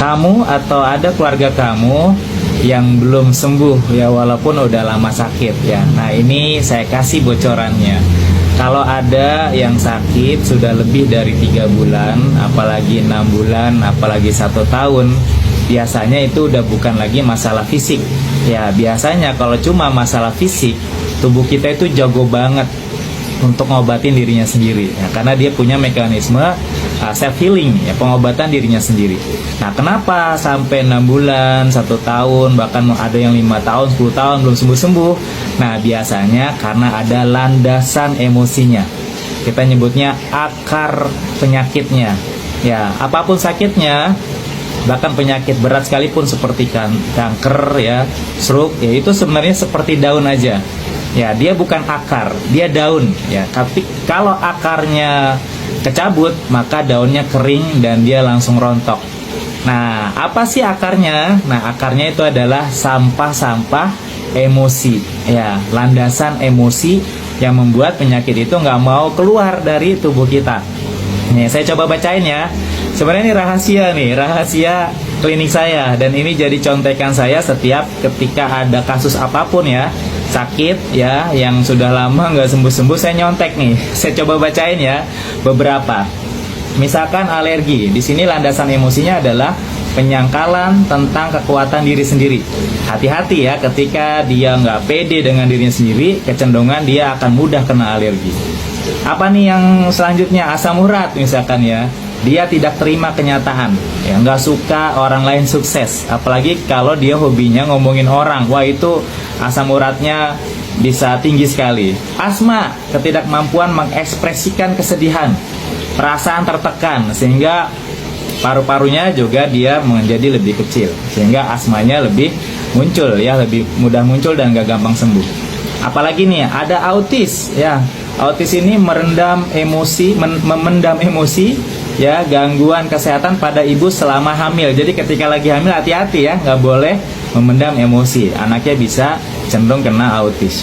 kamu atau ada keluarga kamu yang belum sembuh ya, walaupun udah lama sakit ya. Nah, ini saya kasih bocorannya. Kalau ada yang sakit sudah lebih dari 3 bulan, apalagi 6 bulan, apalagi 1 tahun, biasanya itu udah bukan lagi masalah fisik. Ya, biasanya kalau cuma masalah fisik, tubuh kita itu jago banget untuk ngobatin dirinya sendiri ya, karena dia punya mekanisme self healing ya, pengobatan dirinya sendiri. Nah, kenapa sampai 6 bulan, 1 tahun, bahkan ada yang 5 tahun, 10 tahun belum sembuh-sembuh? Nah, biasanya karena ada landasan emosinya. Kita nyebutnya akar penyakitnya. Ya, apapun sakitnya, bahkan penyakit berat sekalipun seperti kanker ya, stroke ya, itu sebenarnya seperti daun aja. Ya, dia bukan akar, dia daun ya. Tapi kalau akarnya kecabut, maka daunnya kering dan dia langsung rontok. Nah, apa sih akarnya? Nah, akarnya itu adalah sampah-sampah emosi ya, landasan emosi yang membuat penyakit itu nggak mau keluar dari tubuh kita. Nih, saya coba bacain ya. Sebenarnya ini rahasia klinik saya, dan ini jadi contekan saya setiap ketika ada kasus apapun ya, sakit ya, yang sudah lama nggak sembuh-sembuh, saya nyontek nih. Saya coba bacain ya beberapa. Misalkan alergi, di sini landasan emosinya adalah penyangkalan tentang kekuatan diri sendiri. Hati-hati ya, ketika dia nggak pede dengan dirinya sendiri, kecenderungan dia akan mudah kena alergi. Apa nih yang selanjutnya? Asam urat misalkan ya, dia tidak terima kenyataan ya, nggak suka orang lain sukses, apalagi kalau dia hobinya ngomongin orang. Wah, itu asam uratnya bisa tinggi sekali. Asma, ketidakmampuan mengekspresikan kesedihan, perasaan tertekan, sehingga paru-parunya juga dia menjadi lebih kecil, sehingga asmanya lebih muncul ya, lebih mudah muncul dan gak gampang sembuh. Apalagi nih, ada autis ya. Autis ini memendam emosi ya, gangguan kesehatan pada ibu selama hamil. Jadi ketika lagi hamil hati-hati ya, nggak boleh memendam emosi. Anaknya bisa cenderung kena autis.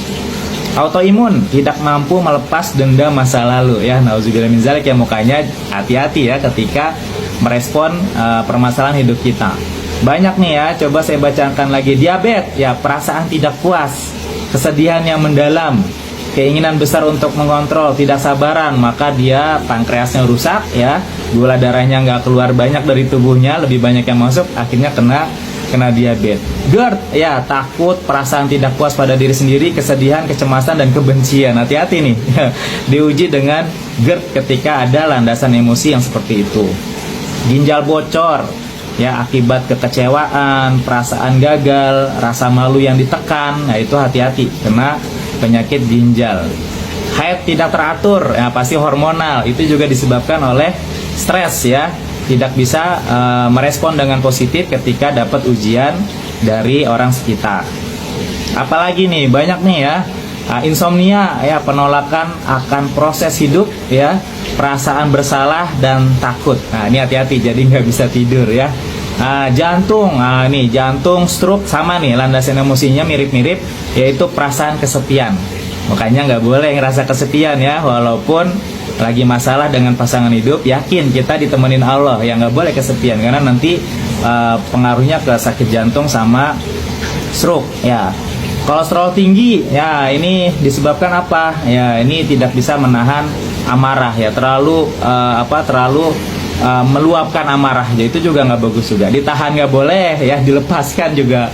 Autoimun, tidak mampu melepas dendam masa lalu ya. Nauzubillah min dzalik ya, mukanya hati-hati ya ketika merespon permasalahan hidup kita. Banyak nih ya, coba saya bacakan lagi. Diabetes ya, perasaan tidak puas, kesedihan yang mendalam, keinginan besar untuk mengontrol, tidak sabaran, maka dia pankreasnya rusak ya, gula darahnya nggak keluar banyak dari tubuhnya, lebih banyak yang masuk, akhirnya kena diabetes. GERD ya, takut, perasaan tidak puas pada diri sendiri, kesedihan, kecemasan, dan kebencian. Hati-hati nih diuji dengan GERD ketika ada landasan emosi yang seperti itu. Ginjal bocor ya, akibat kekecewaan, perasaan gagal, rasa malu yang ditekan. Nah, itu hati-hati kena penyakit ginjal. Haid tidak teratur ya, pasti hormonal, itu juga disebabkan oleh stres ya, tidak bisa merespon dengan positif ketika dapat ujian dari orang sekitar. Apalagi nih, banyak nih ya, insomnia ya, penolakan akan proses hidup ya, perasaan bersalah dan takut. Nah, ini hati-hati, jadi nggak bisa tidur ya. Jantung, nih jantung, stroke, sama nih landasan emosinya mirip-mirip, yaitu perasaan kesepian. Makanya nggak boleh ngerasa kesepian ya, walaupun lagi masalah dengan pasangan hidup, yakin kita ditemenin Allah, ya nggak boleh kesepian, karena nanti pengaruhnya ke sakit jantung sama stroke ya. Kolesterol tinggi ya, ini disebabkan apa ya, ini tidak bisa menahan amarah ya, terlalu meluapkan amarah, jadi itu juga nggak bagus juga. Ditahan nggak boleh ya, dilepaskan juga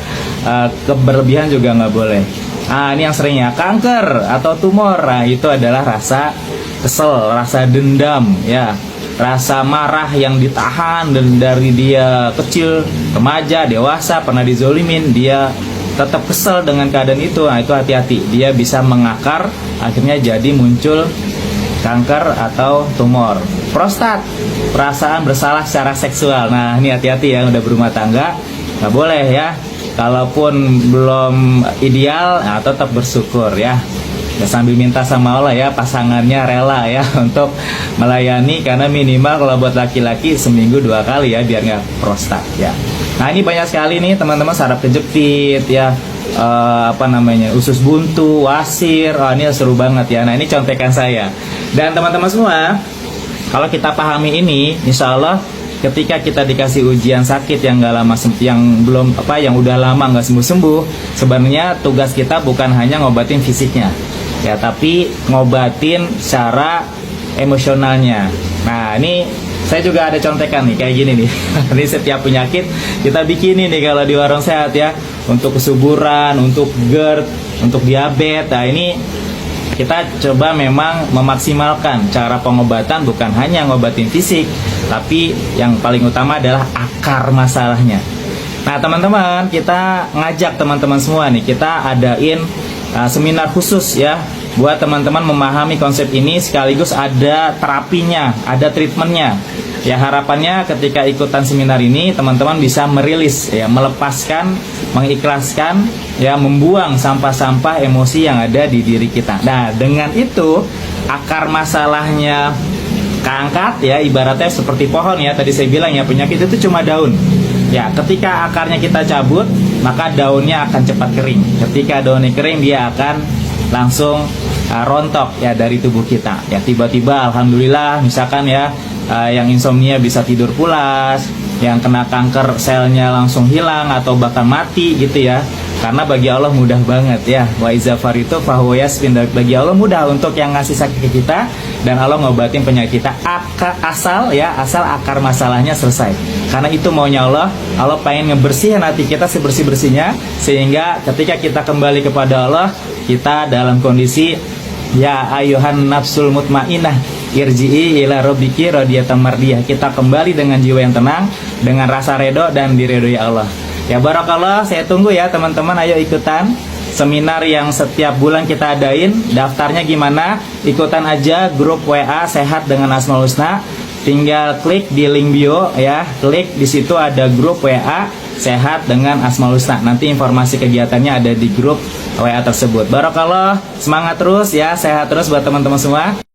keberlebihan juga nggak boleh. Ini yang seringnya kanker atau tumor. Nah, itu adalah rasa kesel, rasa dendam ya, rasa marah yang ditahan dan dari dia kecil, remaja, dewasa, pernah dizolimin, dia tetap kesel dengan keadaan itu. Nah, itu hati-hati, dia bisa mengakar, akhirnya jadi muncul kanker atau tumor. Prostat, perasaan bersalah secara seksual. Nah, ini hati-hati ya, udah berumah tangga, nggak boleh ya. Kalaupun belum ideal, nah tetap bersyukur ya. Ya, sambil minta sama Allah ya, pasangannya rela ya untuk melayani, karena minimal kalau buat laki-laki seminggu 2 kali ya, biar nggak prostat ya. Nah, ini banyak sekali nih teman-teman, saraf kejepit ya, usus buntu, wasir. Ini seru banget ya. Nah, ini contekan saya. Dan teman-teman semua, kalau kita pahami ini, insya Allah ketika kita dikasih ujian sakit yang nggak lama yang udah lama nggak sembuh-sembuh, sebenarnya tugas kita bukan hanya ngobatin fisiknya ya, tapi ngobatin secara emosionalnya. Nah, ini saya juga ada contekan nih kayak gini nih. Ini setiap penyakit kita bikin nih kalau di Warung Sehat ya, untuk kesuburan, untuk GERD, untuk diabetes. Nah, ini kita coba memang memaksimalkan cara pengobatan, bukan hanya ngobatin fisik, tapi yang paling utama adalah akar masalahnya. Nah, teman-teman, kita ngajak teman-teman semua nih, kita adain seminar khusus ya, buat teman-teman memahami konsep ini, sekaligus ada terapinya, ada treatmentnya. Ya, harapannya ketika ikutan seminar ini teman-teman bisa merilis ya, melepaskan, mengikhlaskan ya, membuang sampah-sampah emosi yang ada di diri kita. Nah, dengan itu akar masalahnya keangkat ya, ibaratnya seperti pohon ya, tadi saya bilang ya, penyakit itu cuma daun. Ya, ketika akarnya kita cabut, maka daunnya akan cepat kering. Ketika daunnya kering, dia akan langsung rontok ya dari tubuh kita. Ya, tiba-tiba alhamdulillah misalkan ya, yang insomnia bisa tidur pulas, yang kena kanker selnya langsung hilang atau bahkan mati gitu ya. Karena bagi Allah mudah banget ya. Wa iza faritu fahuwa yasfin. Bagi Allah mudah untuk yang ngasih sakit ke kita, dan Allah ngobatin penyakit kita asal akar masalahnya selesai. Karena itu maunya Allah. Allah pengen ngebersihin hati kita sebersih-bersihnya, sehingga ketika kita kembali kepada Allah, kita dalam kondisi ya ayuhan nafsul mutmainnah irji'i ila rabbiki radiyatan mardiyah. Kita kembali dengan jiwa yang tenang, dengan rasa ridho dan diridhoi Allah. Ya barakallah, saya tunggu ya teman-teman, ayo ikutan seminar yang setiap bulan kita adain. Daftarnya gimana? Ikutan aja grup WA Sehat dengan Asmaul Husna. Tinggal klik di link bio ya, klik di situ ada grup WA Sehat dengan Asmaul Husna. Nanti informasi kegiatannya ada di grup WA tersebut. Barakallah, semangat terus ya, sehat terus buat teman-teman semua.